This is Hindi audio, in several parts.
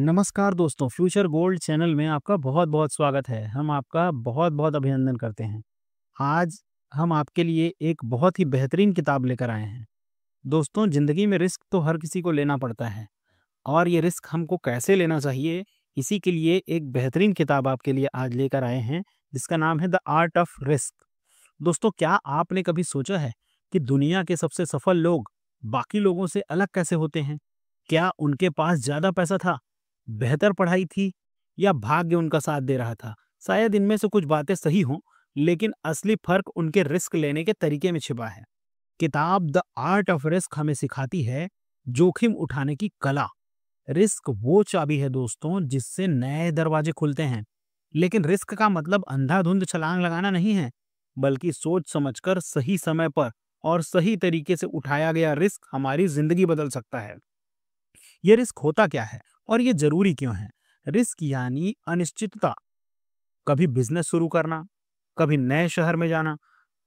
नमस्कार दोस्तों, फ्यूचर गोल्ड चैनल में आपका बहुत-बहुत स्वागत है। हम आपका बहुत-बहुत अभिनंदन करते हैं। आज हम आपके लिए एक बहुत ही बेहतरीन किताब लेकर आए हैं। दोस्तों, ज़िंदगी में रिस्क तो हर किसी को लेना पड़ता है और ये रिस्क हमको कैसे लेना चाहिए, इसी के लिए एक बेहतरीन किताब आपके लिए आज लेकर आए हैं, जिसका नाम है द आर्ट ऑफ रिस्क। दोस्तों, क्या आपने कभी सोचा है कि दुनिया के सबसे सफल लोग बाकी लोगों से अलग कैसे होते हैं? क्या उनके पास ज़्यादा पैसा था, बेहतर पढ़ाई थी या भाग्य उनका साथ दे रहा था? शायद इनमें से कुछ बातें सही हों, लेकिन असली फर्क उनके रिस्क लेने के तरीके में छिपा है। किताब द आर्ट ऑफ रिस्क हमें सिखाती है जोखिम उठाने की कला। रिस्क वो चाबी है दोस्तों, जिससे नए दरवाजे खुलते हैं। लेकिन रिस्क का मतलब अंधाधुंध छलांग लगाना नहीं है, बल्कि सोच समझकर सही समय पर और सही तरीके से उठाया गया रिस्क हमारी जिंदगी बदल सकता है। ये रिस्क होता क्या है और ये जरूरी क्यों है? रिस्क यानी अनिश्चितता। कभी बिजनेस शुरू करना, कभी नए शहर में जाना,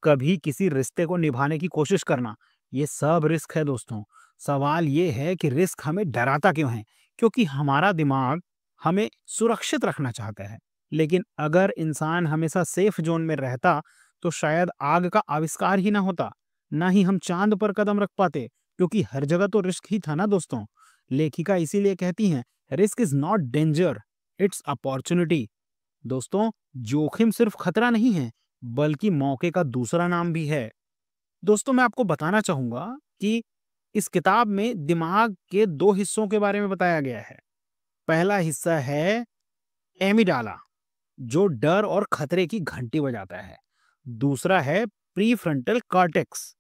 कभी किसी रिश्ते को निभाने की कोशिश करना, ये सब रिस्क है दोस्तों। सवाल ये है कि रिस्क हमें डराता क्यों है? क्योंकि हमारा दिमाग हमें सुरक्षित रखना चाहता है। लेकिन अगर इंसान हमेशा सेफ जोन में रहता, तो शायद आग का आविष्कार ही ना होता, ना ही हम चांद पर कदम रख पाते, क्योंकि हर जगह तो रिस्क ही था ना दोस्तों। लेखिका इसीलिए कहती हैं, risk is not danger, it's opportunity. दोस्तों, जोखिम सिर्फ खतरा नहीं है, बल्कि मौके का दूसरा नाम भी है। दोस्तों, मैं आपको बताना चाहूंगा कि इस किताब में दिमाग के दो हिस्सों के बारे में बताया गया है। पहला हिस्सा है एमिडाला, जो डर और खतरे की घंटी बजाता है। दूसरा है प्रीफ्रंटल कॉर्टेक्स,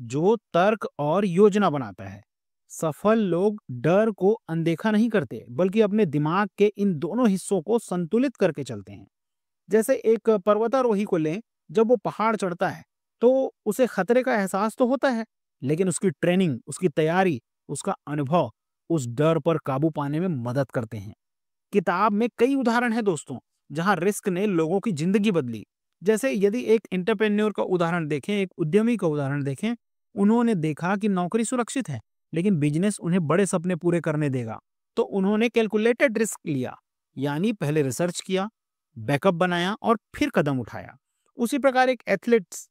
जो तर्क और योजना बनाता है। सफल लोग डर को अनदेखा नहीं करते, बल्कि अपने दिमाग के इन दोनों हिस्सों को संतुलित करके चलते हैं। जैसे एक पर्वतारोही को लें, जब वो पहाड़ चढ़ता है, तो उसे खतरे का एहसास तो होता है, लेकिन उसकी ट्रेनिंग, उसकी तैयारी, उसका अनुभव उस डर पर काबू पाने में मदद करते हैं। किताब में कई उदाहरण हैं दोस्तों, जहां रिस्क ने लोगों की जिंदगी बदली। जैसे यदि एक एंटरप्रेन्योर का उदाहरण देखें, एक उद्यमी का उदाहरण देखें, उन्होंने देखा कि नौकरी सुरक्षित है, लेकिन बिजनेस उन्हें बड़े सपने पूरे करने देगा। तो उन्होंने कैलकुलेटेड रिस्क लिया, यानी पहले रिसर्च किया, बैकअप बनाया और फिर कदम उठाया। उसी प्रकार एक एथलीट्स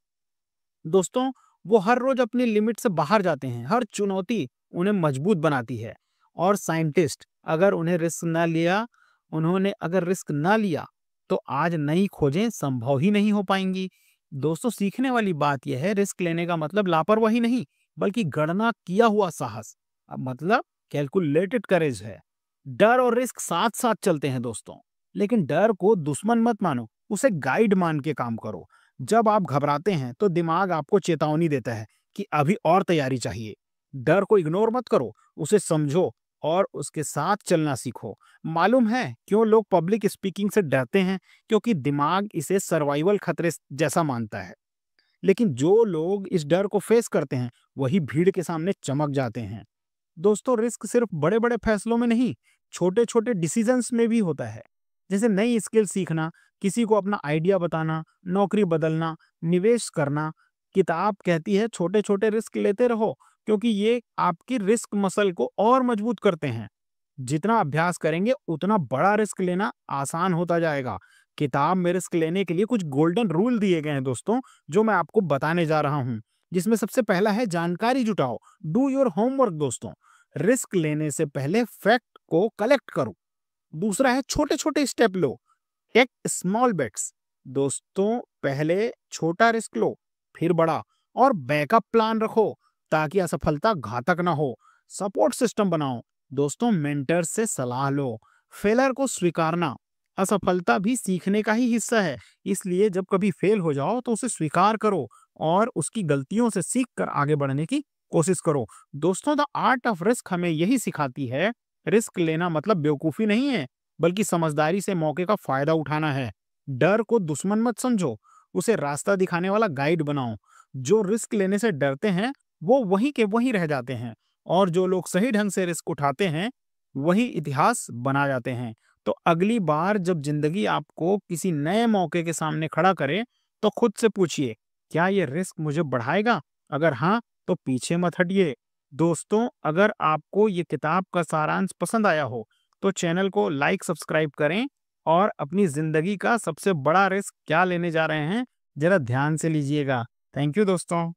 दोस्तों, वो हर रोज अपनी लिमिट से बाहर जाते हैं, हर चुनौती उन्हें मजबूत बनाती है। और साइंटिस्ट, अगर उन्हें रिस्क ना लिया उन्होंने अगर रिस्क ना लिया, तो आज नई खोजें संभव ही नहीं हो पाएंगी। दोस्तों, सीखने वाली बात यह है, रिस्क लेने का मतलब लापरवाही नहीं, बल्कि गणना किया हुआ साहस, अब मतलब कैलकुलेटेड करेज है। डर और रिस्क साथ साथ चलते हैं दोस्तों, लेकिन डर को दुश्मन मत मानो, उसे गाइड मान के काम करो। जब आप घबराते हैं, तो दिमाग आपको चेतावनी देता है कि अभी और तैयारी चाहिए। डर को इग्नोर मत करो, उसे समझो और उसके साथ चलना सीखो। मालूम है क्यों लोग पब्लिक स्पीकिंग से डरते हैं? क्योंकि दिमाग इसे सर्वाइवल खतरे जैसा मानता है। लेकिन जो लोग इस डर को फेस करते हैं, वही भीड़ के सामने चमक जाते हैं। दोस्तों, रिस्क सिर्फ बड़े-बड़े फैसलों में नहीं, छोटे-छोटे डिसीजंस में भी होता है। जैसे नई स्किल सीखना, किसी को अपना आइडिया बताना, नौकरी बदलना, निवेश करना। किताब कहती है छोटे-छोटे रिस्क लेते रहो, क्योंकि ये आपकी रिस्क मसल को और मजबूत करते हैं। जितना अभ्यास करेंगे, उतना बड़ा रिस्क लेना आसान होता जाएगा। किताब में रिस्क लेने के लिए कुछ गोल्डन रूल दिए गए हैं दोस्तों, जो मैं आपको बताने जा रहा हूँ। जिसमें सबसे पहला है जानकारी जुटाओ, डू योर होमवर्क दोस्तों। रिस्क लेने से पहले फैक्ट को कलेक्ट करो। दूसरा है छोटे-छोटे स्टेप लो, टेक स्मॉल बेट्स। दोस्तों, पहले छोटा रिस्क लो, फिर बड़ा, और बैकअप प्लान रखो ताकि असफलता घातक ना हो। सपोर्ट सिस्टम बनाओ दोस्तों, मेंटर से सलाह लो। फेलर को स्वीकारना, असफलता भी सीखने का ही हिस्सा है, इसलिए जब कभी फेल हो जाओ तो उसे स्वीकार करो और उसकी गलतियों से सीख कर आगे बढ़ने की कोशिश करो। दोस्तों, द आर्ट ऑफ रिस्क हमें यही सिखाती है, रिस्क लेना मतलब बेवकूफी नहीं है, बल्कि समझदारी से मौके का फायदा उठाना है। डर को दुश्मन मत समझो, उसे रास्ता दिखाने वाला गाइड बनाओ। जो रिस्क लेने से डरते हैं, वो वहीं के वहीं रह जाते हैं, और जो लोग सही ढंग से रिस्क उठाते हैं, वही इतिहास बना जाते हैं। तो अगली बार जब जिंदगी आपको किसी नए मौके के सामने खड़ा करे, तो खुद से पूछिए, क्या ये रिस्क मुझे बढ़ाएगा? अगर हाँ, तो पीछे मत हटिए। दोस्तों, अगर आपको ये किताब का सारांश पसंद आया हो, तो चैनल को लाइक सब्सक्राइब करें और अपनी ज़िंदगी का सबसे बड़ा रिस्क क्या लेने जा रहे हैं, ज़रा ध्यान से लीजिएगा। थैंक यू दोस्तों।